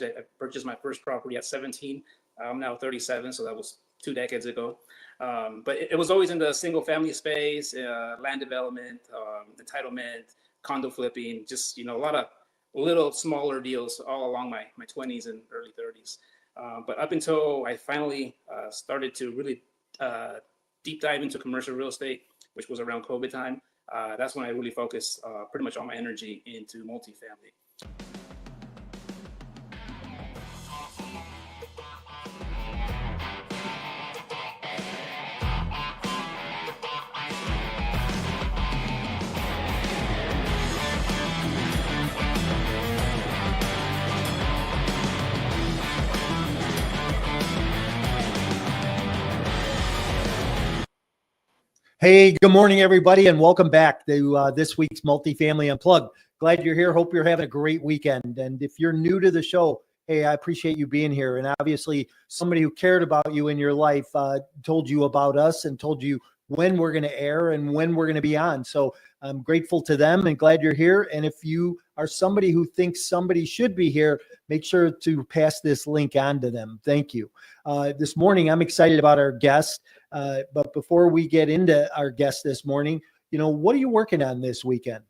I purchased my first property at 17. I'm now 37, so that was 2 decades ago. But it was always in the single family space, land development, entitlement, condo flipping, just, a lot of little smaller deals all along my 20s and early 30s. But up until I finally started to really deep dive into commercial real estate, which was around COVID time, that's when I really focused pretty much all my energy into multifamily. Hey, good morning, everybody, and welcome back to this week's Multifamily Unplugged. Glad you're here. Hope you're having a great weekend. And if you're new to the show, hey, I appreciate you being here. And obviously, somebody who cared about you in your life told you about us and told you when we're going to air and when we're going to be on. So I'm grateful to them and glad you're here. And if you are somebody who thinks somebody should be here, make sure to pass this link on to them. Thank you. This morning, I'm excited about our guest. But before we get into our guest this morning, what are you working on this weekend?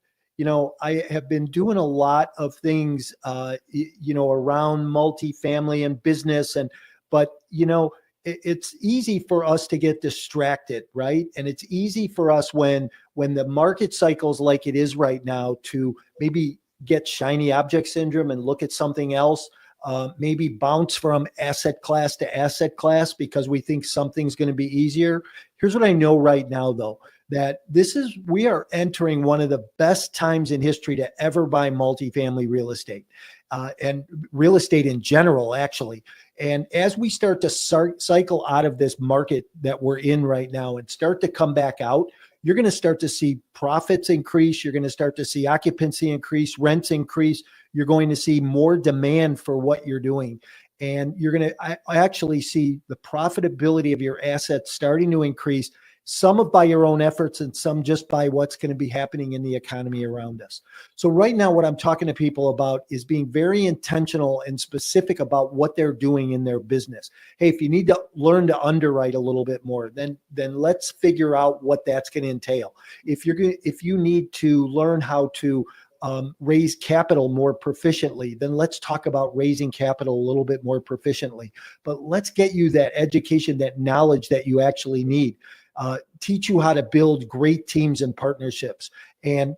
I have been doing a lot of things, around multifamily and business, but it's easy for us to get distracted, right? And it's easy for us when the market cycles like it is right now to maybe get shiny object syndrome and look at something else. Maybe bounce from asset class to asset class because we think something's going to be easier. Here's what I know right now, though, that we are entering one of the best times in history to ever buy multifamily real estate, and real estate in general, actually. And as we start to cycle out of this market that we're in right now and start to come back out, you're going to start to see profits increase. You're going to start to see occupancy increase, rents increase. You're going to see more demand for what you're doing. And you're going to actually see the profitability of your assets starting to increase, some by your own efforts and some just by what's going to be happening in the economy around us. So right now, what I'm talking to people about is being very intentional and specific about what they're doing in their business. Hey, if you need to learn to underwrite a little bit more, then let's figure out what that's going to entail. If you need to learn how to raise capital more proficiently, then let's talk about raising capital a little bit more proficiently. But let's get you that education, that knowledge that you actually need. Teach you how to build great teams and partnerships. And,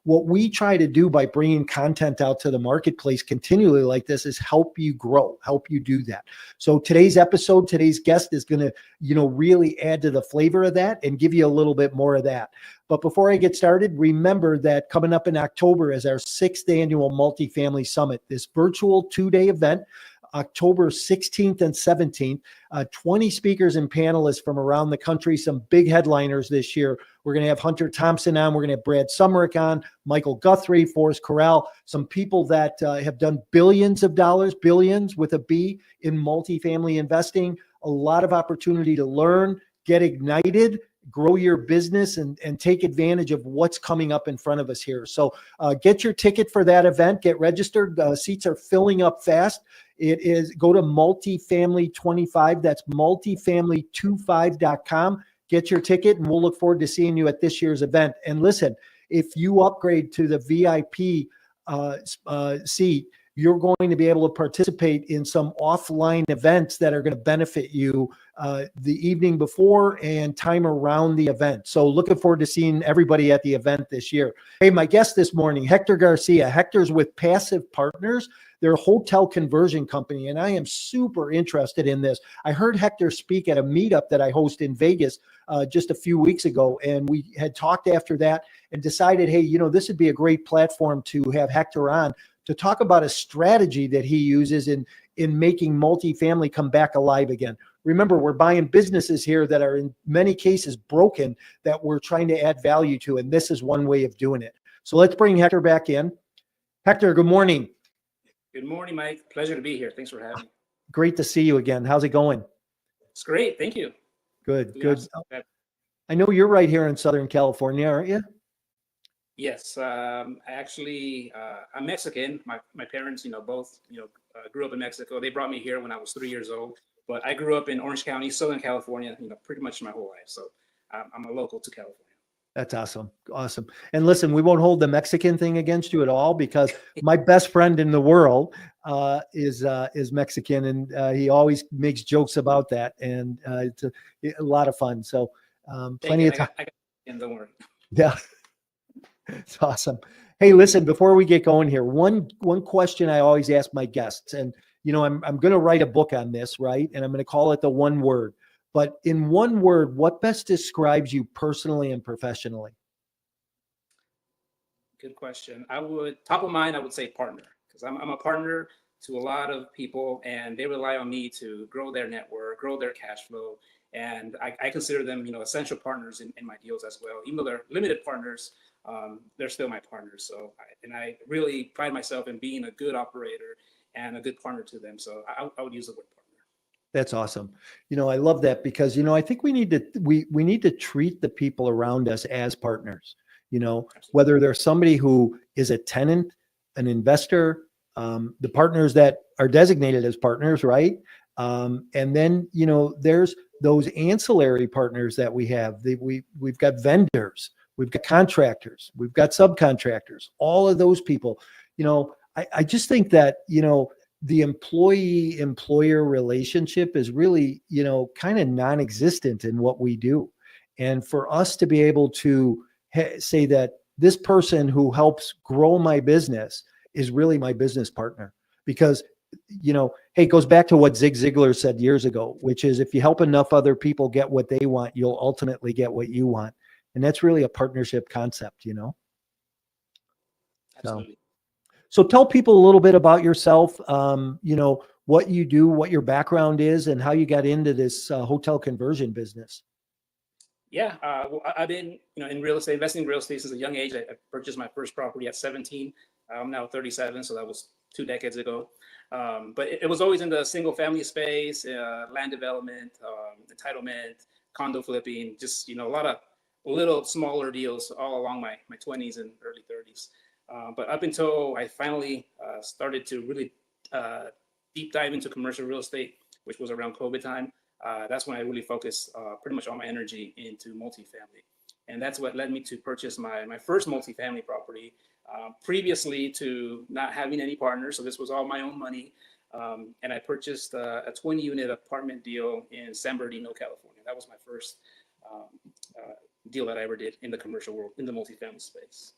what we try to do by bringing content out to the marketplace continually like this is help you grow, help you do that. So today's guest is going to, really add to the flavor of that and give you a little bit more of that. But before I get started, remember that coming up in October is our 6th annual Multifamily Summit, this virtual 2-day event. October 16th and 17th, 20 speakers and panelists from around the country, some big headliners this year. We're going to have Hunter Thompson on. We're going to have Brad Sumerick on, Michael Guthrie, Forrest Corral, some people that have done billions of dollars, billions with a B, in multifamily investing. A lot of opportunity to learn, get ignited, grow your business, and take advantage of what's coming up in front of us here. So get your ticket for that event, get registered. Seats are filling up fast. Go to multifamily25, that's multifamily25.com. Get your ticket, and we'll look forward to seeing you at this year's event. And listen, if you upgrade to the VIP seat, you're going to be able to participate in some offline events that are going to benefit you the evening before and time around the event. So looking forward to seeing everybody at the event this year. Hey, my guest this morning, Hector Garcia. Hector's with Passive Partners. They're a hotel conversion company, and I am super interested in this. I heard Hector speak at a meetup that I host in Vegas just a few weeks ago, and we had talked after that and decided, hey, this would be a great platform to have Hector on to talk about a strategy that he uses in making multifamily come back alive again. Remember, we're buying businesses here that are in many cases broken that we're trying to add value to, and this is one way of doing it. So let's bring Hector back in. Hector, good morning. Good morning, Mike. Pleasure to be here. Thanks for having me. Great to see you again. How's it going? It's great. Thank you. Good. Yes. I know you're right here in Southern California, aren't you? Yes. I'm Mexican. My parents, both, grew up in Mexico. They brought me here when I was 3 years old, but I grew up in Orange County, Southern California, pretty much my whole life. So I'm a local to California. That's awesome. Awesome. And listen, we won't hold the Mexican thing against you at all, because my best friend in the world is Mexican, and he always makes jokes about that. And it's a lot of fun. So plenty of time. Don't worry. Yeah. It's awesome. Hey, listen, before we get going here, one question I always ask my guests, and I'm going to write a book on this, right? And I'm going to call it the one word. But in one word, what best describes you personally and professionally? Good question. Top of mind, I would say partner, because I'm a partner to a lot of people, and they rely on me to grow their network, grow their cash flow. And I consider them, essential partners in my deals as well. Even though they're limited partners, they're still my partners. So, I really pride myself in being a good operator and a good partner to them. So I would use the word partner. That's awesome. I love that, because, I think we need to treat the people around us as partners, whether they're somebody who is a tenant, an investor, the partners that are designated as partners, right? And then, there's those ancillary partners that we have. We've got vendors, we've got contractors, we've got subcontractors, all of those people. I just think that, the employee-employer relationship is really, kind of non-existent in what we do. And for us to be able to say that this person who helps grow my business is really my business partner, because, hey, it goes back to what Zig Ziglar said years ago, which is, if you help enough other people get what they want, you'll ultimately get what you want. And that's really a partnership concept, Absolutely. So tell people a little bit about yourself, what you do, what your background is, and how you got into this hotel conversion business. Yeah, well, I've been, in real estate, investing in real estate since a young age. I purchased my first property at 17. I'm now 37, so that was 2 decades ago. But it was always in the single family space, land development, entitlement, condo flipping, just, a lot of little smaller deals all along my 20s and early 30s. But up until I finally started to really deep dive into commercial real estate, which was around COVID time, that's when I really focused pretty much all my energy into multifamily. And that's what led me to purchase my first multifamily property, previously to not having any partners. So this was all my own money. And I purchased a 20-unit apartment deal in San Bernardino, California. That was my first deal that I ever did in the commercial world, in the multifamily space.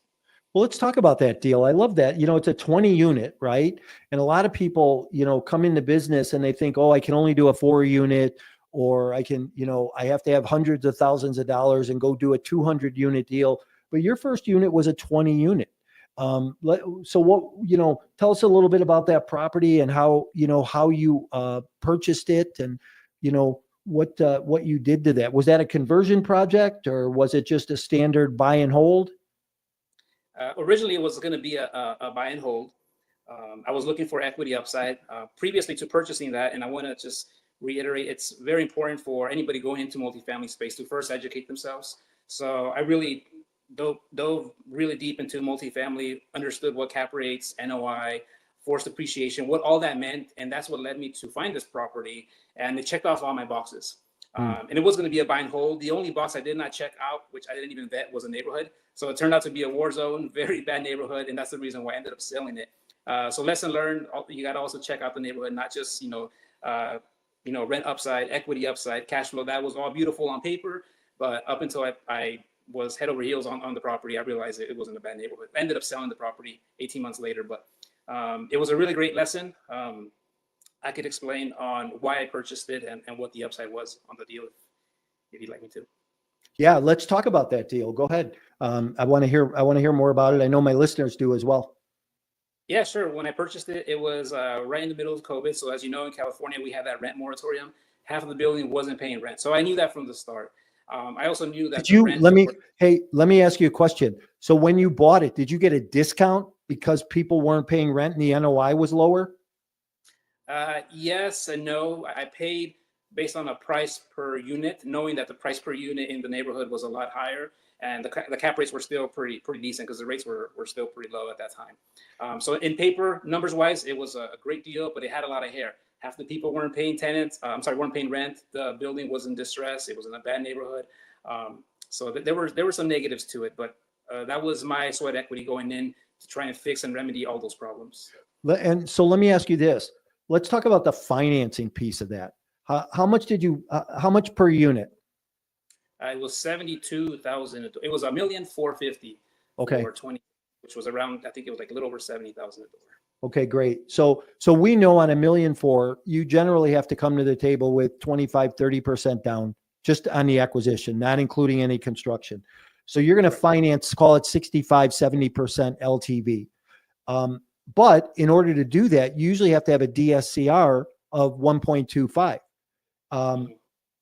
Well, let's talk about that deal. I love that. It's a 20 unit, right? And a lot of people, come into business and they think, oh, I can only do a 4 unit, or I can, I have to have hundreds of thousands of dollars and go do a 200 unit deal. But your first unit was a 20 unit. So what, tell us a little bit about that property and how you purchased it, and, what you did to that. Was that a conversion project, or was it just a standard buy and hold? Originally, it was going to be a buy and hold. I was looking for equity upside previously to purchasing that. And I want to just reiterate, it's very important for anybody going into multifamily space to first educate themselves. So I really dove really deep into multifamily, understood what cap rates, NOI, forced appreciation, what all that meant. And that's what led me to find this property. And it checked off all my boxes. And it was going to be a buy and hold. The only box I did not check out, which I didn't even vet, was a neighborhood. So it turned out to be a war zone, very bad neighborhood. And that's the reason why I ended up selling it. So lesson learned, you got to also check out the neighborhood, not just, rent upside, equity upside, cash flow. That was all beautiful on paper. But up until I was head over heels on the property, I realized it wasn't a bad neighborhood. I ended up selling the property 18 months later. But it was a really great lesson. I could explain on why I purchased it and what the upside was on the deal, if you'd like me to. Yeah, let's talk about that deal. Go ahead. I want to hear more about it. I know my listeners do as well. Yeah, sure. When I purchased it, it was right in the middle of COVID. So as you know, in California, we have that rent moratorium. Half of the building wasn't paying rent. So I knew that from the start. I also knew that let me ask you a question. So when you bought it, did you get a discount because people weren't paying rent and the NOI was lower? Yes and no. I paid based on a price per unit, knowing that the price per unit in the neighborhood was a lot higher. and the cap rates were still pretty decent because the rates were still pretty low at that time. So in paper, numbers wise, it was a great deal, but it had a lot of hair. Half the people weren't paying weren't paying rent. The building was in distress. It was in a bad neighborhood. So there were some negatives to it, but that was my sweat equity going in to try and fix and remedy all those problems. And so let me ask you this. Let's talk about the financing piece of that. How much how much per unit? It was 72,000. It was $1,450,000 Okay. for 20, which was around, I think it was like a little over 70,000 a door. Okay, great. So we know on $1.4 million, you generally have to come to the table with 25, 30% down just on the acquisition, not including any construction. So you're going to finance, call it 65, 70% LTV. But in order to do that, you usually have to have a DSCR of 1.25.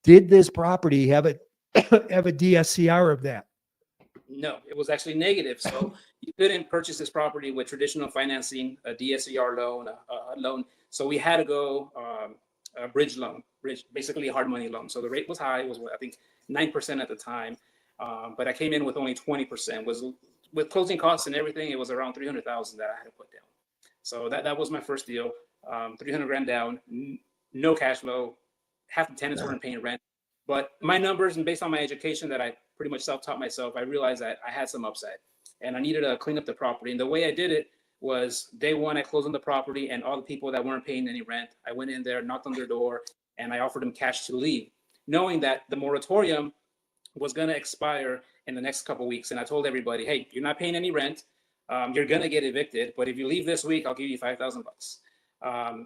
Did this property have a DSCR of that? No, it was actually negative. So you couldn't purchase this property with traditional financing, a DSCR loan, a loan. So we had to go a bridge loan, basically a hard money loan. So the rate was high. It was, I think, 9% at the time. But I came in with only 20%. With closing costs and everything, it was around 300,000 that I had to put down. So that was my first deal. 300 grand down, no cash flow. Half the tenants weren't paying rent. But my numbers, and based on my education that I pretty much self-taught myself, I realized that I had some upside and I needed to clean up the property. And the way I did it was day one, I closed on the property, and all the people that weren't paying any rent, I went in there, knocked on their door, and I offered them cash to leave, knowing that the moratorium was going to expire in the next couple of weeks. And I told everybody, hey, you're not paying any rent. You're going to get evicted. But if you leave this week, I'll give you $5,000 bucks.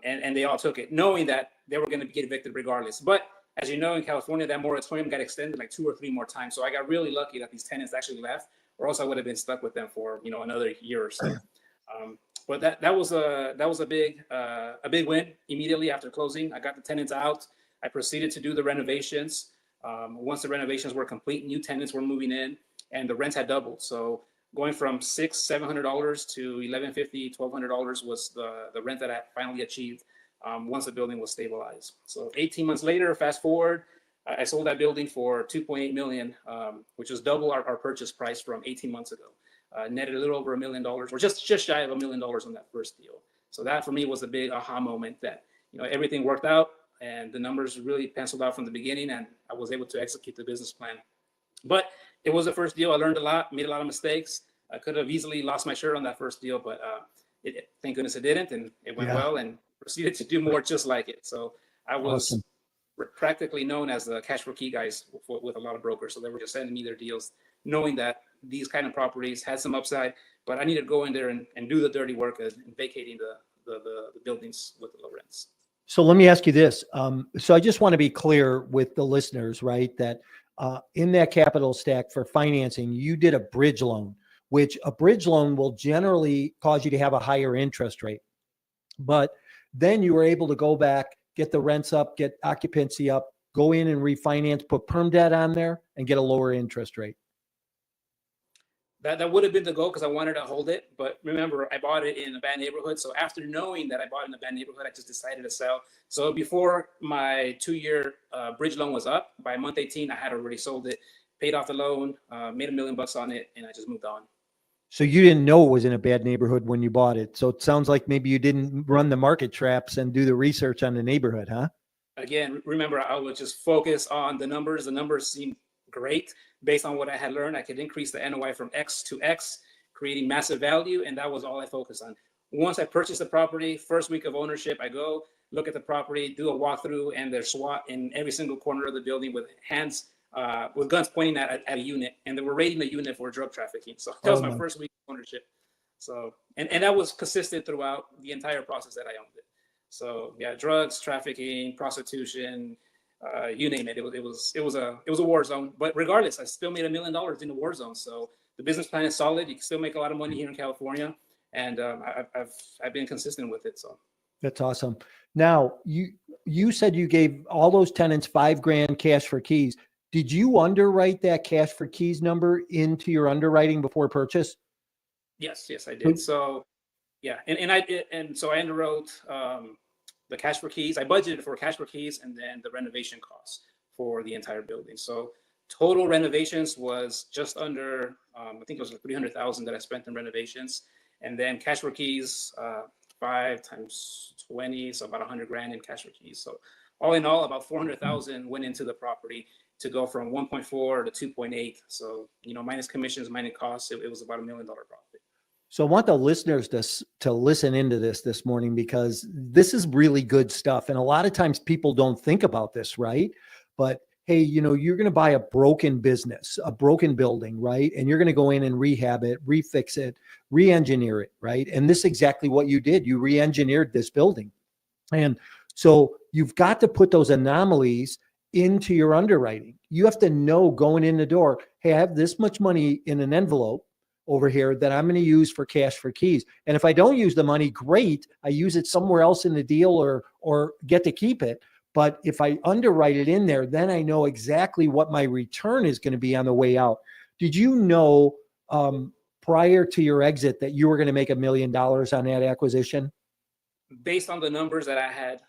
And they all took it, knowing that they were going to get evicted regardless. But as you know, in California, that moratorium got extended like 2 or 3 more times. So I got really lucky that these tenants actually left, or else I would have been stuck with them for another year or so. But that was a big win. Immediately after closing, I got the tenants out. I proceeded to do the renovations. Once the renovations were complete, new tenants were moving in, and the rents had doubled. So going from $700 to $1,150, $1,200 was the rent that I finally achieved once the building was stabilized. So 18 months later, fast forward, I sold that building for $2.8 million, which is double our purchase price from 18 months ago. Netted a little over $1 million, or just shy of $1 million on that first deal. So that for me was a big aha moment that everything worked out and the numbers really penciled out from the beginning, and I was able to execute the business plan. But it was the first deal. I learned a lot, made a lot of mistakes. I could have easily lost my shirt on that first deal, but thank goodness it didn't, and it went well, and proceeded to do more just like it. So I was practically known as the cash for key guys with a lot of brokers. So they were just sending me their deals, knowing that these kind of properties had some upside, but I needed to go in there and do the dirty work and vacating the buildings with the low rents. So let me ask you this. So I just want to be clear with the listeners, right? That in that capital stack for financing, you did a bridge loan, which a bridge loan will generally cause you to have a higher interest rate. But then you were able to go back, get the rents up, get occupancy up, go in and refinance, put perm debt on there, and get a lower interest rate. That would have been the goal because I wanted to hold it. But remember, I bought it in a bad neighborhood. So after knowing that I bought it in a bad neighborhood, I just decided to sell. So before my 2-year bridge loan was up, by month 18, I had already sold it, paid off the loan, made $1 million on it, and I just moved on. So you didn't know it was in a bad neighborhood when you bought it. So it sounds like maybe you didn't run the market traps and do the research on the neighborhood, huh? Again, remember, I would just focus on the numbers. The numbers seemed great. Based on what I had learned, I could increase the NOI from X to X, creating massive value. And that was all I focused on. Once I purchased the property, first week of ownership, I go look at the property, do a walkthrough, and there's SWAT in every single corner of the building with guns pointing at a unit. And they were raiding the unit for drug trafficking. So that was my first week of ownership. So, and that was consistent throughout the entire process that I owned it. So yeah, drugs, trafficking, prostitution, you name it. It was a war zone. But regardless, I still made $1 million in the war zone. So the business plan is solid. You can still make a lot of money here in California, and I've been consistent with it. So that's awesome. Now you said you gave all those tenants $5,000 cash for keys. Did you underwrite that cash for keys number into your underwriting before purchase? Yes, I did. So yeah, and so I underwrote the cash for keys. I budgeted for cash for keys and then the renovation costs for the entire building. So Total renovations was just under, I think it was like 300,000 that I spent in renovations. And then cash for keys, 5 times 20, so about 100 grand in cash for keys. So all in all, about 400,000 went into the property to go from 1.4 to 2.8. So, minus commissions, minus costs, it was about $1 million profit. So I want the listeners to listen into this morning, because this is really good stuff. And a lot of times people don't think about this, right? But hey, you're going to buy a broken business, a broken building, right? And you're going to go in and rehab it, refix it, re-engineer it, right? And this is exactly what you did. You re-engineered this building. And so you've got to put those anomalies into your underwriting. You have to know going in the door, hey, I have this much money in an envelope over here that I'm going to use for cash for keys. And if I don't use the money, great, I use it somewhere else in the deal or get to keep it. But if I underwrite it in there, then I know exactly what my return is going to be on the way out. Did you know prior to your exit that you were going to make $1 million on that acquisition? Based on the numbers that I had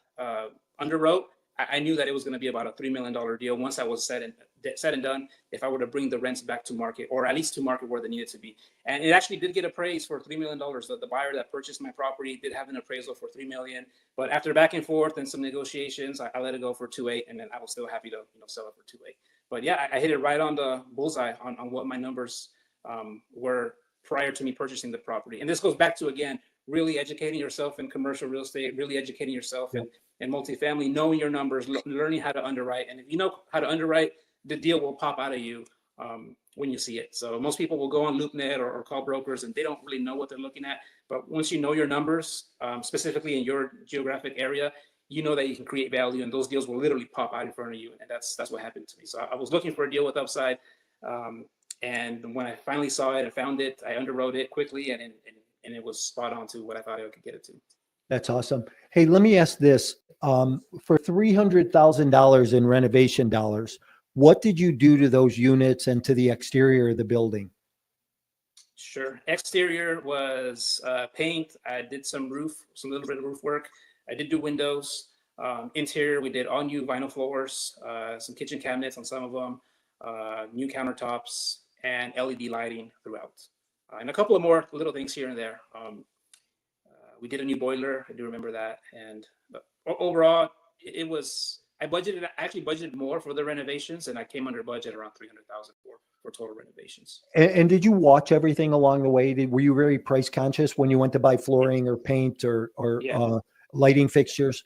underwrote, I knew that it was going to be about a $3 million deal once I was said and done, if I were to bring the rents back to market, or at least to market where they needed to be. And it actually did get appraised for $3 million. The buyer that purchased my property did have an appraisal for $3 million. But after back and forth and some negotiations, I let it go for 2.8, and then I was still happy to sell it for 2.8. But yeah, I hit it right on the bullseye on what my numbers were prior to me purchasing the property. And this goes back to, again, really educating yourself in commercial real estate, really educating yourself in multifamily, knowing your numbers, learning how to underwrite. And if you know how to underwrite, the deal will pop out of you when you see it. So most people will go on LoopNet or call brokers, and they don't really know what they're looking at. But once you know your numbers, specifically in your geographic area, you know that you can create value, and those deals will literally pop out in front of you. And that's what happened to me. So I was looking for a deal with upside. And when I finally saw it and found it, I underwrote it quickly, and it was spot on to what I thought I could get it to. That's awesome. Hey, let me ask this. For $300,000 in renovation dollars, what did you do to those units and to the exterior of the building? Sure. Exterior was paint. I did some little bit of roof work. I did do windows. Interior, we did all new vinyl floors, some kitchen cabinets on some of them, new countertops, and LED lighting throughout. And a couple of more little things here and there. We did a new boiler. I do remember that. But overall, I actually budgeted more for the renovations, and I came under budget around $300,000 for total renovations. And did you watch everything along the way? Were you very price conscious when you went to buy flooring or paint or lighting fixtures?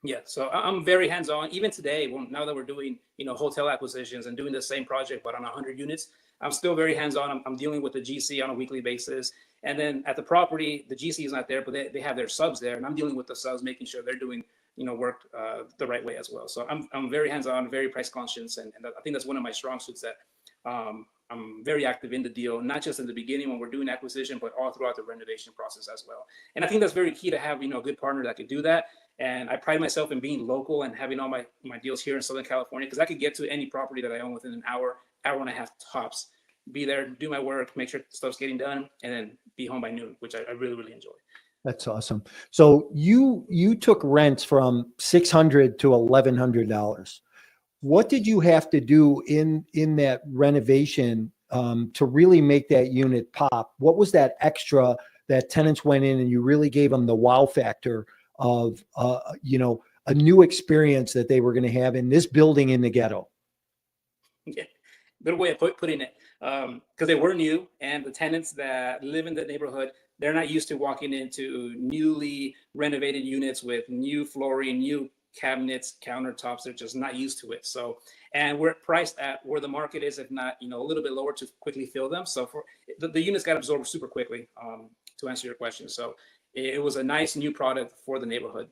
Yeah, so I'm very hands-on. Even today, now that we're doing hotel acquisitions and doing the same project but on 100 units, I'm still very hands-on. I'm dealing with the GC on a weekly basis. And then at the property, the GC is not there, but they have their subs there, and I'm dealing with the subs, making sure they're doing work the right way as well. So I'm very hands-on, very price conscious, and I think that's one of my strong suits, that I'm very active in the deal, not just in the beginning when we're doing acquisition, but all throughout the renovation process as well. And I think that's very key to have a good partner that could do that. And I pride myself in being local and having all my deals here in Southern California, because I could get to any property that I own within an hour and a half tops. Be there, do my work, make sure stuff's getting done, and then be home by noon, which I really, really enjoy. That's awesome. So you took rents from $600 to $1,100. What did you have to do in that renovation to really make that unit pop? What was that extra that tenants went in and you really gave them the wow factor of a new experience that they were going to have in this building in the ghetto? Yeah, good way of putting it. Because they were new, and the tenants that live in the neighborhood, they're not used to walking into newly renovated units with new flooring, new cabinets, countertops. They're just not used to it. So, and we're priced at where the market is, if not, a little bit lower to quickly fill them. So for the units got absorbed super quickly, to answer your question. So it was a nice new product for the neighborhood.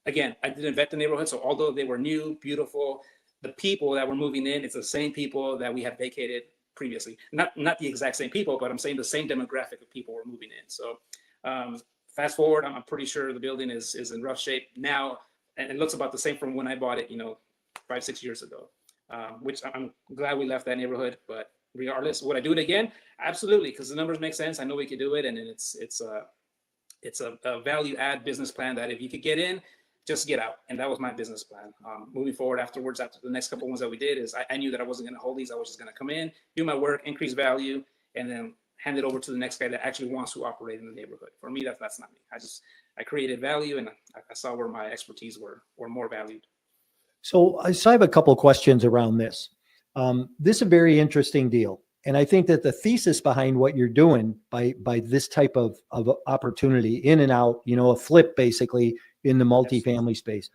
Again, I didn't vet the neighborhood. So although they were new, beautiful, the people that were moving in, it's the same people that we had vacated previously. Not the exact same people, but I'm saying the same demographic of people were moving in. So fast forward, I'm pretty sure the building is in rough shape now, and it looks about the same from when I bought it, 5-6 years ago, which I'm glad we left that neighborhood. But regardless, would I do it again? Absolutely, because the numbers make sense. I know we could do it, and it's a value add business plan that if you could get in, just get out. And that was my business plan. Moving forward afterwards, after the next couple of ones that we did, is I knew that I wasn't going to hold these. I was just going to come in, do my work, increase value, and then hand it over to the next guy that actually wants to operate in the neighborhood. For me, that's not me. I created value, and I saw where my expertise were more valued. So I have a couple of questions around this. This is a very interesting deal. And I think that the thesis behind what you're doing by this type of opportunity, in and out, a flip basically in the multifamily space.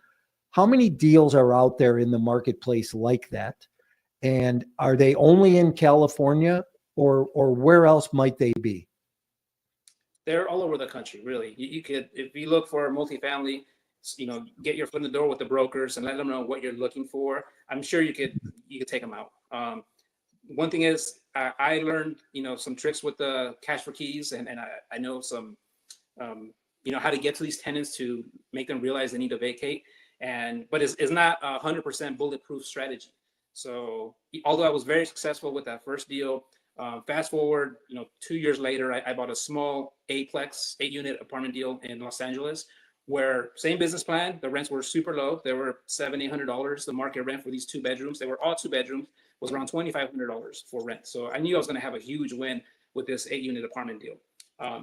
How many deals are out there in the marketplace like that? And are they only in California, or where else might they be? They're all over the country, really. You could, if you look for a multifamily, get your foot in the door with the brokers and let them know what you're looking for. I'm sure you could take them out. One thing is, I learned, some tricks with the cash for keys, and I know some, how to get to these tenants to make them realize they need to vacate. But it's not 100% bulletproof strategy. So although I was very successful with that first deal, fast forward, 2 years later, I bought a small 8-unit apartment deal in Los Angeles, where same business plan, the rents were super low. They were $700-800. The market rent for these 2 bedrooms, they were all 2 bedrooms, was around $2,500 for rent. So I knew I was going to have a huge win with this 8-unit apartment deal.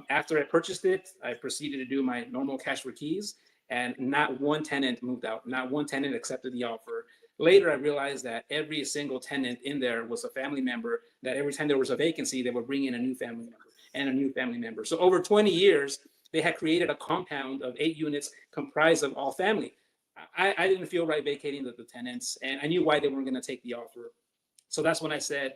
After I purchased it, I proceeded to do my normal cash for keys, and not one tenant moved out. Not one tenant accepted the offer. Later, I realized that every single tenant in there was a family member, that every time there was a vacancy, they would bring in a new family member and a new family member. So over 20 years, they had created a compound of 8 units comprised of all family. I didn't feel right vacating the tenants, and I knew why they weren't going to take the offer. So that's when I said,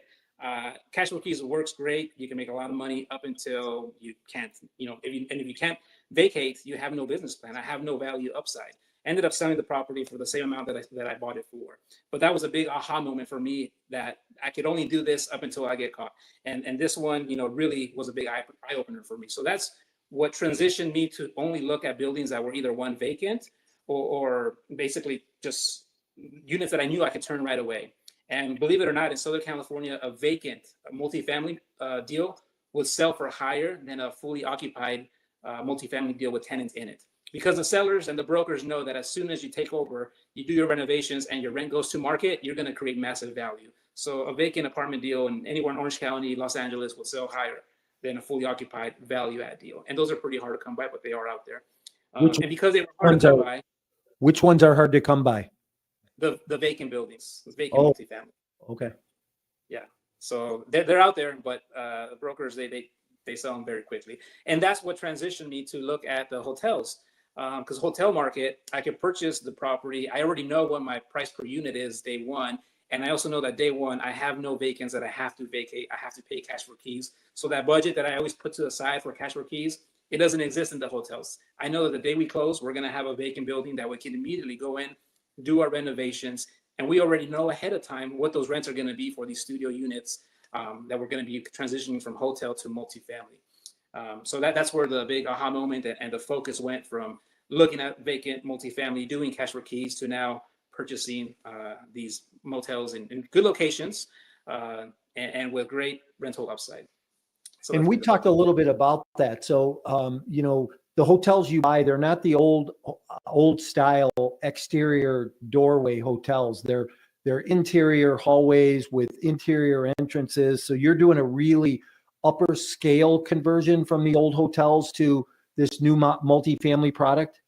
cash for keys works great. You can make a lot of money up until you can't, if you can't vacate, you have no business plan. I have no value upside. Ended up selling the property for the same amount that I bought it for. But that was a big aha moment for me, that I could only do this up until I get caught. And this one, really was a big eye opener for me. So that's what transitioned me to only look at buildings that were either one vacant or basically just units that I knew I could turn right away. And believe it or not, in Southern California, a vacant multifamily deal would sell for higher than a fully occupied multifamily deal with tenants in it. Because the sellers and the brokers know that as soon as you take over, you do your renovations and your rent goes to market, you're going to create massive value. So a vacant apartment deal in anywhere in Orange County, Los Angeles, will sell higher than a fully occupied value add deal. And those are pretty hard to come by, but they are out there. And because they were hard to come by. Which ones are hard to come by? The vacant buildings, the vacant multifamily. Okay. Yeah. So they're out there, but the brokers, they sell them very quickly. And that's what transitioned me to look at the hotels. Because hotel market, I could purchase the property. I already know what my price per unit is day one. And I also know that day one, I have no vacants that I have to vacate. I have to pay cash for keys. So that budget that I always put to the side for cash for keys, it doesn't exist in the hotels. I know that the day we close, we're going to have a vacant building that we can immediately go in, do our renovations. And we already know ahead of time what those rents are going to be for these studio units that we're going to be transitioning from hotel to multifamily. So that's where the big aha moment and the focus went from looking at vacant multifamily, doing cash for keys, to now purchasing these motels in good locations and with great rental upside. So and we talked a little bit about that. So, the hotels you buy, they're not the old style exterior doorway hotels. They're interior hallways with interior entrances. So you're doing a really upper scale conversion from the old hotels to this new multifamily product?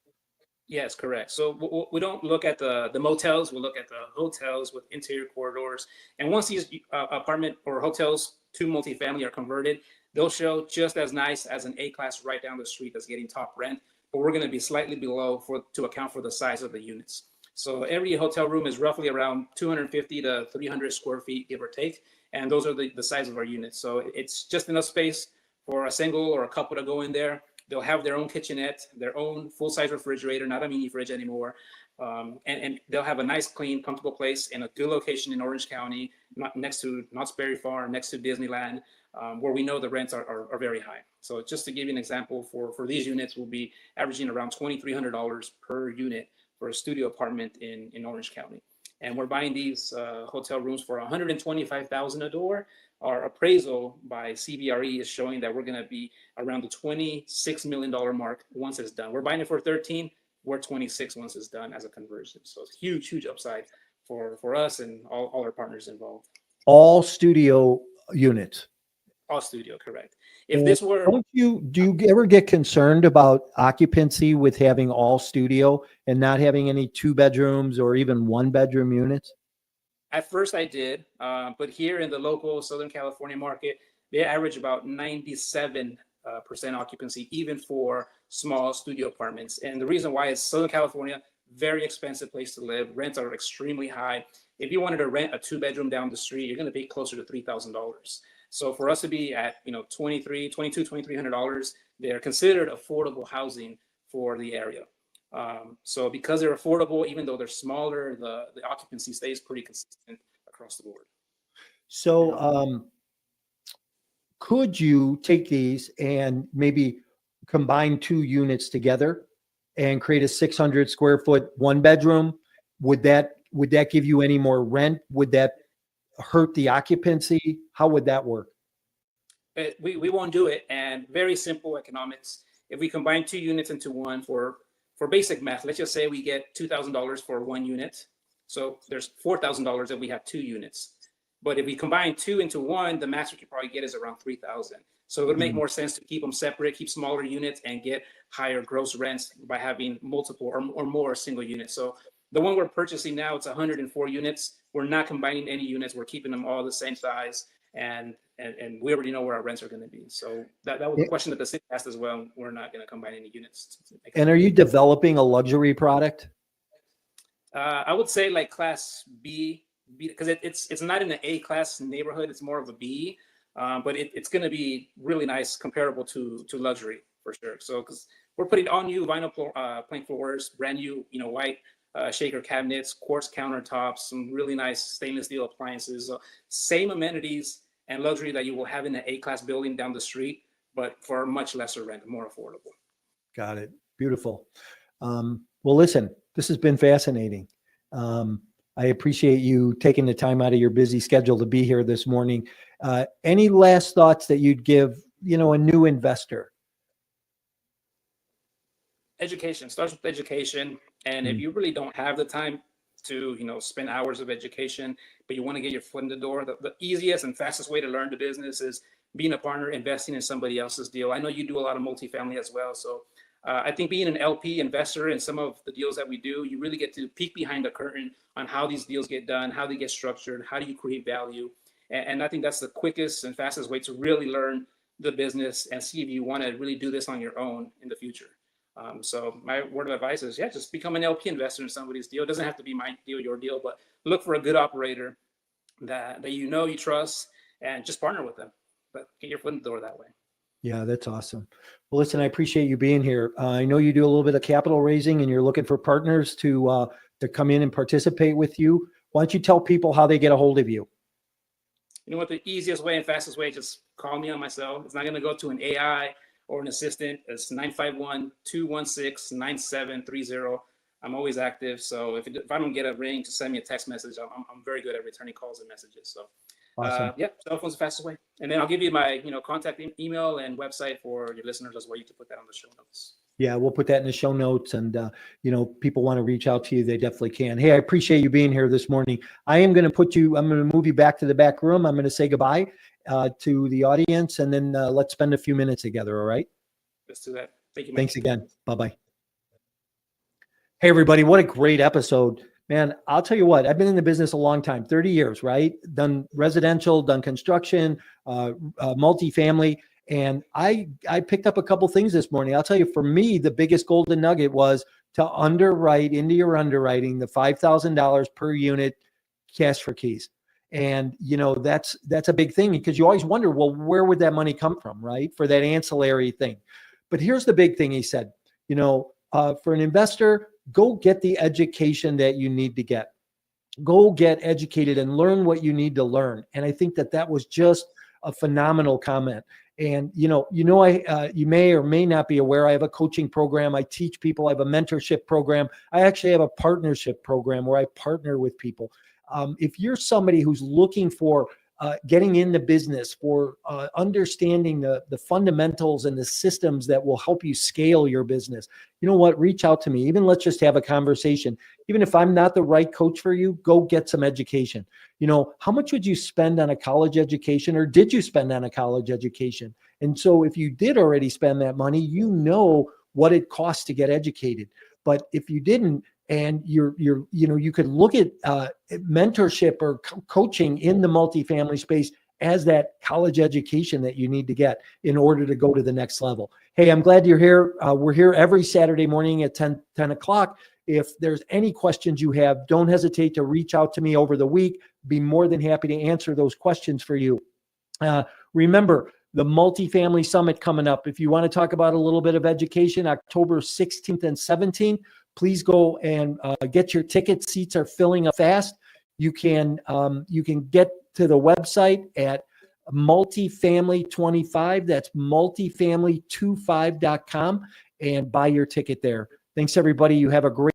Yes, correct. So we don't look at the motels, we look at the hotels with interior corridors. And once these apartment or hotels to multifamily are converted, they'll show just as nice as an A-class right down the street that's getting top rent, but we're going to be slightly below to account for the size of the units. So every hotel room is roughly around 250 to 300 square feet, give or take. And those are the size of our units. So it's just enough space for a single or a couple to go in there. They'll have their own kitchenette, their own full-size refrigerator, not a mini fridge anymore. And they'll have a nice, clean, comfortable place in a good location in Orange County, next to Knott's Berry Farm, next to Disneyland, where we know the rents are very high. So just to give you an example, for these units, we'll be averaging around $2,300 per unit for a studio apartment in Orange County. And we're buying these hotel rooms for $125,000 a door. Our appraisal by CBRE is showing that we're going to be around the $26 million mark once it's done. We're buying it for 13. we're 26 once it's done as a conversion. So it's huge upside for us and all our partners involved. All studio units. All studio, correct. If this were, Do you ever get concerned about occupancy with having all studio and not having any 2 bedrooms or even 1 bedroom units? at first I did, but here in the local Southern California market, they average about 97% occupancy, even for small studio apartments. And the reason why is Southern California, very expensive place to live. Rents are extremely high. If you wanted to rent a 2 bedroom down the street, you're going to pay closer to $3,000. So for us to be at, $2,300, they're considered affordable housing for the area. So because they're affordable, even though they're smaller, the occupancy stays pretty consistent across the board. So could you take these and maybe combine 2 units together and create a 600 square foot 1 bedroom? Would that give you any more rent? Would that hurt the occupancy? How would that work? We won't do it. And very simple economics. If we combine 2 units into one for basic math, let's just say we get $2,000 for 1 unit. So there's $4,000 if we have 2 units. But if we combine 2 into 1, the max we could probably get is around 3,000. So it would make more sense to keep them separate, keep smaller units, and get higher gross rents by having multiple or more single units. So the one we're purchasing now, it's 104 units. We're not combining any units. We're keeping them all the same size, and we already know where our rents are going to be. So that was a question that the city asked as well. We're not going to combine any units. And are you developing a luxury product? I would say like class B, because it's not in the A class neighborhood. It's more of a B, but it's going to be really nice, comparable to luxury for sure. So because we're putting all new vinyl plank floors, brand new, white shaker cabinets, quartz countertops, some really nice stainless steel appliances. So same amenities and luxury that you will have in an A-class building down the street, but for much lesser rent, more affordable. Got it. Beautiful. Well, listen, this has been fascinating. I appreciate you taking the time out of your busy schedule to be here this morning. Any last thoughts that you'd give, a new investor? Education starts with education. And if you really don't have the time to, spend hours of education, but you want to get your foot in the door, the easiest and fastest way to learn the business is being a partner, investing in somebody else's deal. I know you do a lot of multifamily as well. So I think being an LP investor in some of the deals that we do, you really get to peek behind the curtain on how these deals get done, how they get structured, how do you create value. And I think that's the quickest and fastest way to really learn the business and see if you want to really do this on your own in the future. So my word of advice is, just become an LP investor in somebody's deal. It doesn't have to be my deal, your deal, but look for a good operator that you trust, and just partner with them. But get your foot in the door that way. Yeah, that's awesome. Well, listen, I appreciate you being here. I know you do a little bit of capital raising, and you're looking for partners to come in and participate with you. Why don't you tell people how they get a hold of you? You know what? The easiest way and fastest way, just call me on my cell. It's not going to go to an AI or an assistant. It's 951-216-9730. I'm always active. So if I don't get a ring, just send me a text message. I'm very good at returning calls and messages. So awesome. Cell phone's the fastest way. And then I'll give you my, contact email and website for your listeners as well. You can put that on the show notes. Yeah, we'll put that in the show notes. And, people want to reach out to you, they definitely can. Hey, I appreciate you being here this morning. I'm going to move you back to the back room. I'm going to say goodbye to the audience, and then let's spend a few minutes together. All right. Let's do that. Thank you, Mike. Thanks again. Bye-bye. Hey, everybody. What a great episode, man. I'll tell you what, I've been in the business a long time, 30 years, right? Done residential, done construction, multifamily. And I picked up a couple things this morning. I'll tell you, for me, the biggest golden nugget was to underwrite into your underwriting the $5,000 per unit cash for keys. And, that's a big thing, because you always wonder, well, where would that money come from, right? For that ancillary thing. But here's the big thing he said, for an investor, go get the education that you need to get. Go get educated and learn what you need to learn. And I think that was just a phenomenal comment. And, you may or may not be aware, I have a coaching program. I teach people. I have a mentorship program. I actually have a partnership program where I partner with people. If you're somebody who's looking for getting into business, for understanding the fundamentals and the systems that will help you scale your business, you know what, reach out to me. Even let's just have a conversation. Even if I'm not the right coach for you, go get some education. You know, how much would you spend on a college education, or did you spend on a college education? And so if you did already spend that money, you know what it costs to get educated. But if you didn't, and you could look at mentorship or coaching in the multifamily space as that college education that you need to get in order to go to the next level. Hey, I'm glad you're here. We're here every Saturday morning at 10 o'clock. If there's any questions you have, don't hesitate to reach out to me over the week. Be more than happy to answer those questions for you. Remember, the Multifamily Summit coming up. If you want to talk about a little bit of education, October 16th and 17th, please go and get your tickets. Seats are filling up fast. You can get to the website at multifamily25. That's multifamily25.com, and buy your ticket there. Thanks, everybody. You have a great